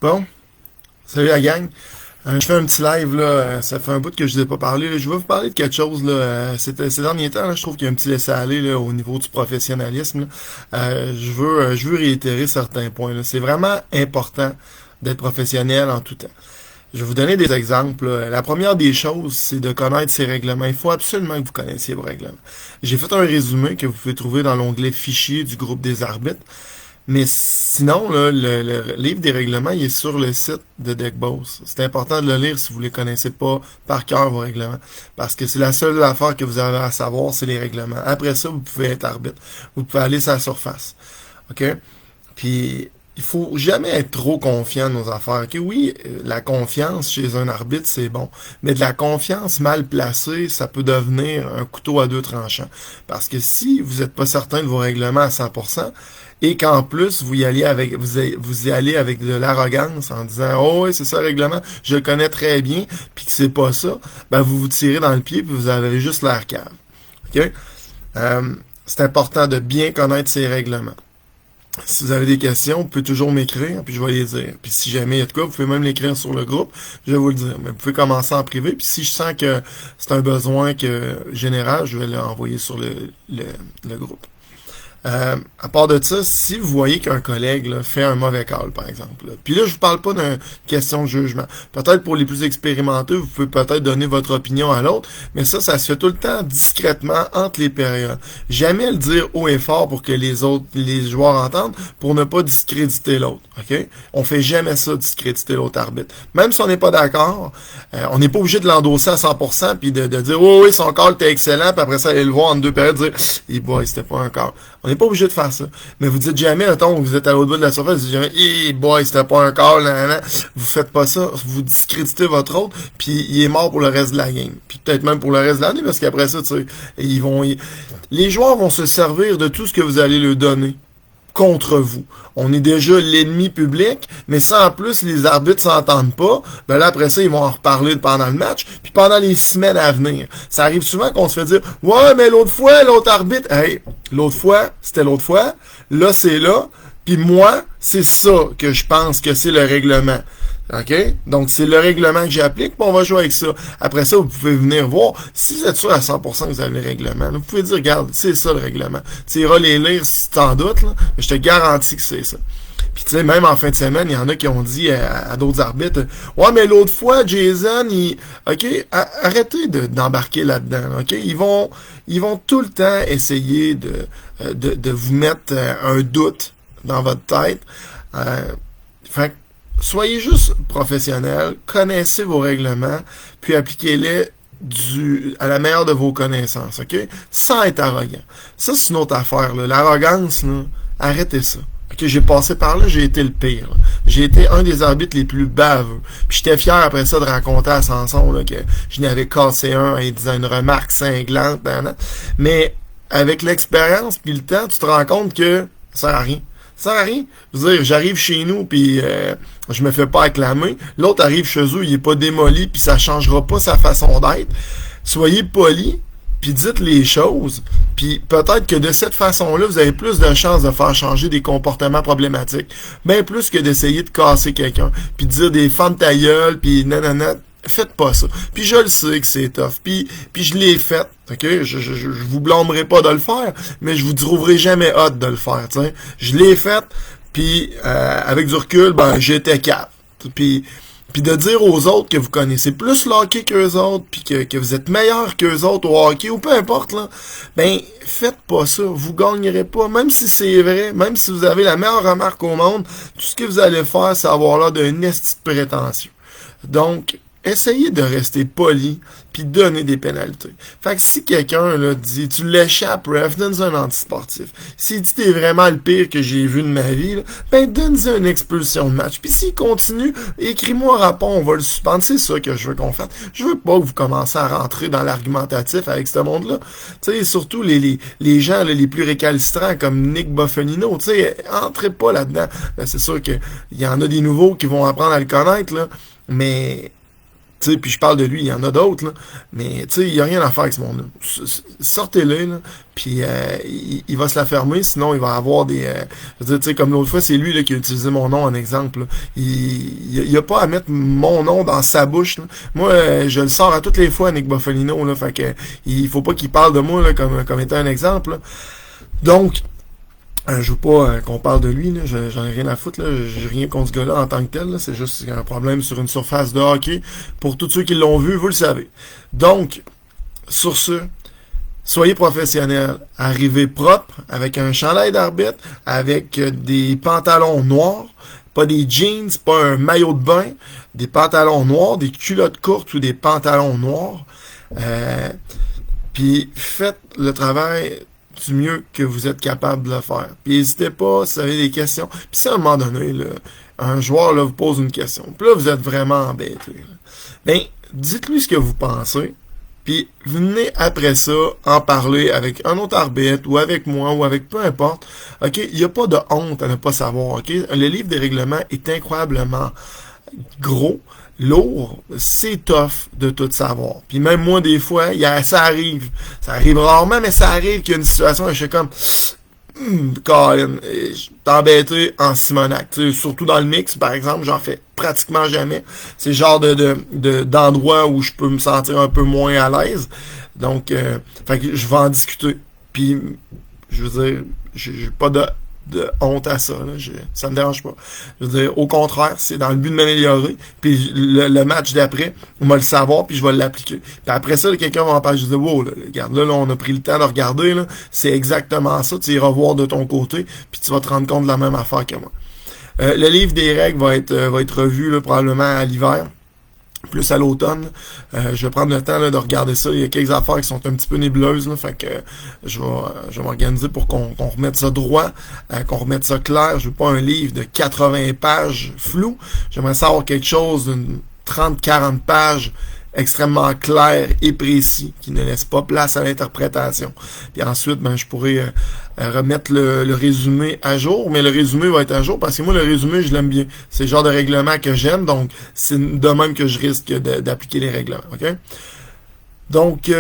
Bon, salut la gang. Je fais un petit live là, ça fait un bout que je ne vous ai pas parlé, là. Je vais vous parler de quelque chose là. Ces derniers temps, là, je trouve qu'il y a un petit laisser-aller là, au niveau du professionnalisme, là. Je veux réitérer certains points, là. C'est vraiment important d'être professionnel en tout temps. Je vais vous donner des exemples, là. La première des choses, c'est de connaître ses règlements. Il faut absolument que vous connaissiez vos règlements. J'ai fait un résumé que vous pouvez trouver dans l'onglet Fichier du groupe des arbitres. Mais sinon, là, le livre des règlements, il est sur le site de DeckBoss. C'est important de le lire si vous ne les connaissez pas par cœur, vos règlements. Parce que c'est la seule affaire que vous avez à savoir, c'est les règlements. Après ça, vous pouvez être arbitre. Vous pouvez aller sur la surface. OK? Puis, il faut jamais être trop confiant dans nos affaires. OK? Oui, la confiance chez un arbitre, c'est bon. Mais de la confiance mal placée, ça peut devenir un couteau à deux tranchants. Parce que si vous n'êtes pas certain de vos règlements à 100%, et qu'en plus, vous y allez avec de l'arrogance en disant, oh oui, c'est ça le règlement, je le connais très bien, puis que c'est pas ça, ben vous vous tirez dans le pied, puis vous avez juste l'air cave. OK? C'est important de bien connaître ces règlements. Si vous avez des questions, vous pouvez toujours m'écrire, puis je vais les dire. Puis si jamais il y a de quoi, vous pouvez même l'écrire sur le groupe, je vais vous le dire. Mais vous pouvez commencer en privé, puis si je sens que c'est un besoin général, je vais l'envoyer sur le groupe. À part de ça, si vous voyez qu'un collègue là, fait un mauvais call, par exemple, là, puis là, je vous parle pas d'une question de jugement. Peut-être pour les plus expérimentés, vous pouvez peut-être donner votre opinion à l'autre, mais ça se fait tout le temps discrètement entre les périodes. Jamais le dire haut et fort pour que les joueurs entendent, pour ne pas discréditer l'autre. OK? On fait jamais ça, discréditer l'autre arbitre. Même si on n'est pas d'accord, on n'est pas obligé de l'endosser à 100%, puis de dire, oh, oui, son call était excellent, puis après ça, aller le voir en deux périodes, dire, boy, c'était pas un call. On n'est pas obligé de faire ça. Mais vous dites jamais, attends, vous êtes à l'autre bout de la surface, vous dites jamais, boy, c'était pas un call, nanana. Vous faites pas ça. Vous discréditez votre autre, puis il est mort pour le reste de la game. Puis peut-être même pour le reste de l'année, parce qu'après ça, tu sais, les joueurs vont se servir de tout ce que vous allez leur donner contre vous. On est déjà l'ennemi public, mais si en plus les arbitres s'entendent pas, ben là après ça, ils vont en reparler pendant le match, puis pendant les semaines à venir. Ça arrive souvent qu'on se fait dire, ouais, mais l'autre fois, l'autre arbitre, hey, l'autre fois, c'était l'autre fois, là c'est là, puis moi, c'est ça que je pense que c'est le règlement. OK? Donc, c'est le règlement que j'applique, puis on va jouer avec ça. Après ça, vous pouvez venir voir. Si vous êtes sûr à 100% que vous avez le règlement, là, vous pouvez dire, regarde, c'est ça le règlement. Tu iras les lire si t'en doutes, là, mais je te garantis que c'est ça. Puis tu sais, même en fin de semaine, il y en a qui ont dit à d'autres arbitres, ouais, mais l'autre fois, Jason, OK, arrêtez d'embarquer là-dedans, OK? Ils vont tout le temps essayer de vous mettre un doute dans votre tête. Fait soyez juste professionnel, connaissez vos règlements, puis appliquez-les à la meilleure de vos connaissances, OK? Sans être arrogant. Ça, c'est une autre affaire, là. L'arrogance, là, arrêtez ça. OK, j'ai passé par là, j'ai été le pire, là. J'ai été un des arbitres les plus baveux. Puis j'étais fier après ça de raconter à Samson, là, que je n'avais cassé un et disant une remarque cinglante, mais avec l'expérience puis le temps, tu te rends compte que ça sert à rien. Ça sert à rien. Je veux dire, j'arrive chez nous, puis je me fais pas acclamer. L'autre arrive chez eux, il est pas démoli, puis ça changera pas sa façon d'être. Soyez poli, puis dites les choses. Puis peut-être que de cette façon-là, vous avez plus de chances de faire changer des comportements problématiques. Bien plus que d'essayer de casser quelqu'un. Puis de dire des fans de ta gueule, puis nanana. Faites pas ça. Puis je le sais que c'est tough. Puis je l'ai fait. OK? Je vous blâmerai pas de le faire, mais je vous trouverai jamais hâte de le faire. T'sais. Je l'ai fait, puis avec du recul, ben j'étais capable. Puis de dire aux autres que vous connaissez plus le hockey qu'eux autres, puis que vous êtes meilleur qu'eux autres au hockey, ou peu importe, là, ben faites pas ça. Vous gagnerez pas. Même si c'est vrai, même si vous avez la meilleure remarque au monde, tout ce que vous allez faire, c'est avoir l'air d'un esti de prétentieux. Donc, essayez de rester poli puis donner des pénalités. Fait que si quelqu'un là dit tu l'échappes, ref, donne-lui un antisportif. S'il dit t'es vraiment le pire que j'ai vu de ma vie, là, ben donne-lui une expulsion de match. Puis s'il continue, écris-moi un rapport, on va le suspendre. C'est ça que je veux qu'on fasse. Je veux pas que vous commencez à rentrer dans l'argumentatif avec ce monde-là. Tu sais, surtout les gens là, les plus récalcitrants comme Nick Boffonino, tu sais, entrez pas là-dedans. Ben, c'est sûr que il y en a des nouveaux qui vont apprendre à le connaître, là, mais Tu sais, puis je parle de lui, il y en a d'autres, là. Mais, tu sais, il n'y a rien à faire avec ce monde-là. Sortez-le, là. Puis, il va se la fermer, sinon il va avoir des... je veux dire, tu sais, comme l'autre fois, c'est lui, là, qui a utilisé mon nom en exemple, là. Il a pas à mettre mon nom dans sa bouche, là. Moi, je le sors à toutes les fois, Nick Boffolino, là. Fait que, il faut pas qu'il parle de moi, là, comme étant un exemple, là. Donc, je veux pas qu'on parle de lui, là. J'en ai rien à foutre, là. J'ai rien contre ce gars-là en tant que tel, là. C'est juste un problème sur une surface de hockey. Pour tous ceux qui l'ont vu, vous le savez. Donc, sur ce, soyez professionnels. Arrivez propre, avec un chandail d'arbitre, avec des pantalons noirs, pas des jeans, pas un maillot de bain, des pantalons noirs, des culottes courtes ou des pantalons noirs. Puis faites le travail du mieux que vous êtes capable de le faire. Puis n'hésitez pas si vous avez des questions. Puis si à un moment donné, là, un joueur là, vous pose une question, puis là vous êtes vraiment embêté, là, ben dites-lui ce que vous pensez, puis venez après ça en parler avec un autre arbitre ou avec moi ou avec peu importe. OK, il n'y a pas de honte à ne pas savoir. OK, le livre des règlements est incroyablement gros, lourd, c'est tough de tout savoir. Puis même moi, des fois, ça arrive. Ça arrive rarement, mais ça arrive qu'il y a une situation où je suis comme Colin, je suis embêté en Simonac. Surtout dans le mix, par exemple, j'en fais pratiquement jamais. C'est le genre d'endroit où je peux me sentir un peu moins à l'aise. Donc, fait que je vais en discuter. Puis, je veux dire, j'ai pas de honte à ça. Là. Ça me dérange pas. Je veux dire, au contraire, c'est dans le but de m'améliorer. Puis le match d'après, on va le savoir, puis je vais l'appliquer. Puis après ça, là, quelqu'un va en parler. Je dis, wow, là, regarde, là, on a pris le temps de regarder. Là. C'est exactement ça. Tu iras voir de ton côté, puis tu vas te rendre compte de la même affaire que moi. Le livre des règles va être revu là, probablement à l'hiver. Plus à l'automne. Je vais prendre le temps là, de regarder ça. Il y a quelques affaires qui sont un petit peu nébuleuses. Là, fait que je vais m'organiser pour qu'on remette ça droit, qu'on remette ça clair. Je veux pas un livre de 80 pages flou. J'aimerais savoir quelque chose d'une 30-40 pages extrêmement clair et précis, qui ne laisse pas place à l'interprétation. Puis ensuite, ben, je pourrais remettre le résumé à jour, mais le résumé va être à jour parce que moi, le résumé, je l'aime bien. C'est le genre de règlement que j'aime, donc c'est de même que je risque d'appliquer les règlements. OK? Donc,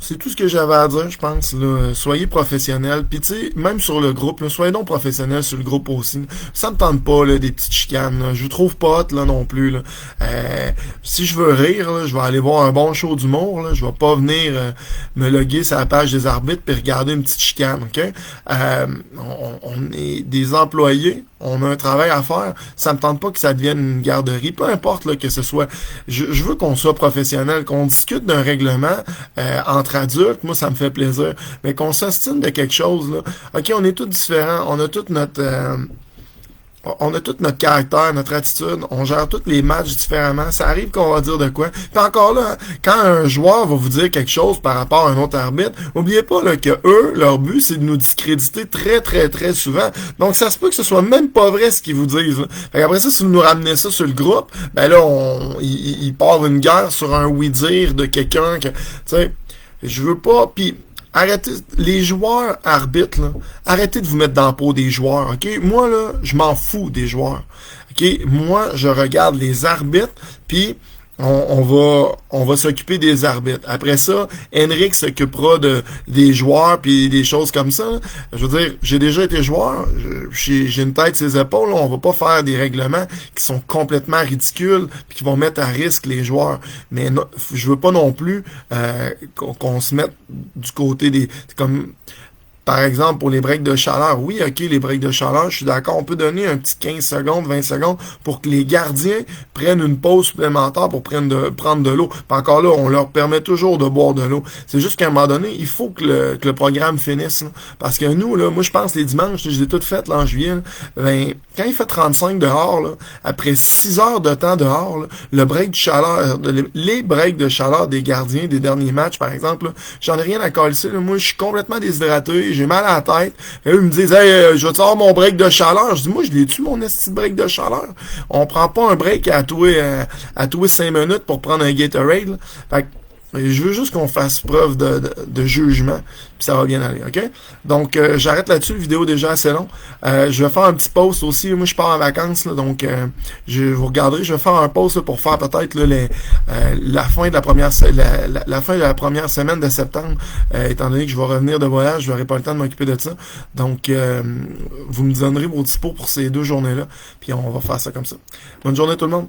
c'est tout ce que j'avais à dire, je pense. Là. Soyez professionnels. Puis tu sais, même sur le groupe, là, soyez donc professionnels sur le groupe aussi. Ça me tente pas, là, des petites chicanes. Là. Je vous trouve pas hot, là, non plus. Là. Si je veux rire, là, je vais aller voir un bon show d'humour. Là. Je vais pas venir me loguer sur la page des arbitres puis regarder une petite chicane. OK? On est des employés. On a un travail à faire. Ça me tente pas que ça devienne une garderie. Peu importe là, que ce soit. Je veux qu'on soit professionnel, qu'on discute d'un règlement entre adultes. Moi, ça me fait plaisir. Mais qu'on s'ostine de quelque chose. Là. OK, on est tous différents. On a tout notre caractère, notre attitude, on gère tous les matchs différemment, ça arrive qu'on va dire de quoi. Puis encore là, quand un joueur va vous dire quelque chose par rapport à un autre arbitre, n'oubliez pas là, que eux, leur but, c'est de nous discréditer très, très, très souvent. Donc ça se peut que ce soit même pas vrai ce qu'ils vous disent. Là. Fait qu'après ça, si vous nous ramenez ça sur le groupe, ben là, il part une guerre sur un oui-dire de quelqu'un que, tu sais, je veux pas, puis arrêtez, les joueurs arbitres, là, arrêtez de vous mettre dans la peau des joueurs, OK? Moi, là, je m'en fous des joueurs, OK? Moi, je regarde les arbitres, puis on va s'occuper des arbitres. Après ça, Henrik s'occupera des joueurs puis des choses comme ça. Je veux dire, j'ai déjà été joueur, j'ai une tête sur les épaules, là, on va pas faire des règlements qui sont complètement ridicules puis qui vont mettre à risque les joueurs. Mais non, je veux pas non plus qu'on se mette du côté des... Comme par exemple, pour les breaks de chaleur, oui, OK, les breaks de chaleur, je suis d'accord, on peut donner un petit 15 secondes, 20 secondes pour que les gardiens prennent une pause supplémentaire pour prendre de l'eau. Puis encore là, on leur permet toujours de boire de l'eau. C'est juste qu'à un moment donné, il faut que le programme finisse. Là. Parce que nous, là, moi, je pense les dimanches, je les ai toutes faites là, en juillet, là, ben, quand il fait 35 dehors, là, après 6 heures de temps dehors, là, le break de chaleur, les breaks de chaleur des gardiens des derniers matchs, par exemple, là, j'en ai rien à coller. Moi, je suis complètement déshydraté, j'ai mal à la tête. Et eux, ils me disent, hey, je vais te avoir mon break de chaleur. Je dis, moi, je l'ai-tu, mon esti de break de chaleur? On prend pas un break à tous les 5 minutes pour prendre un Gatorade, là. Fait que, Et je veux juste qu'on fasse preuve de jugement, puis ça va bien aller, ok? Donc, j'arrête là-dessus, la vidéo est déjà assez long. Je vais faire un petit post aussi. Moi, je pars en vacances, là, donc vous regarderez, je vais faire un post là, pour faire peut-être là, la fin de la première la fin de la première semaine de septembre, étant donné que je vais revenir de voyage, je n'aurai pas le temps de m'occuper de ça. Donc, vous me donnerez vos dispos pour ces 2 journées-là, puis on va faire ça comme ça. Bonne journée tout le monde!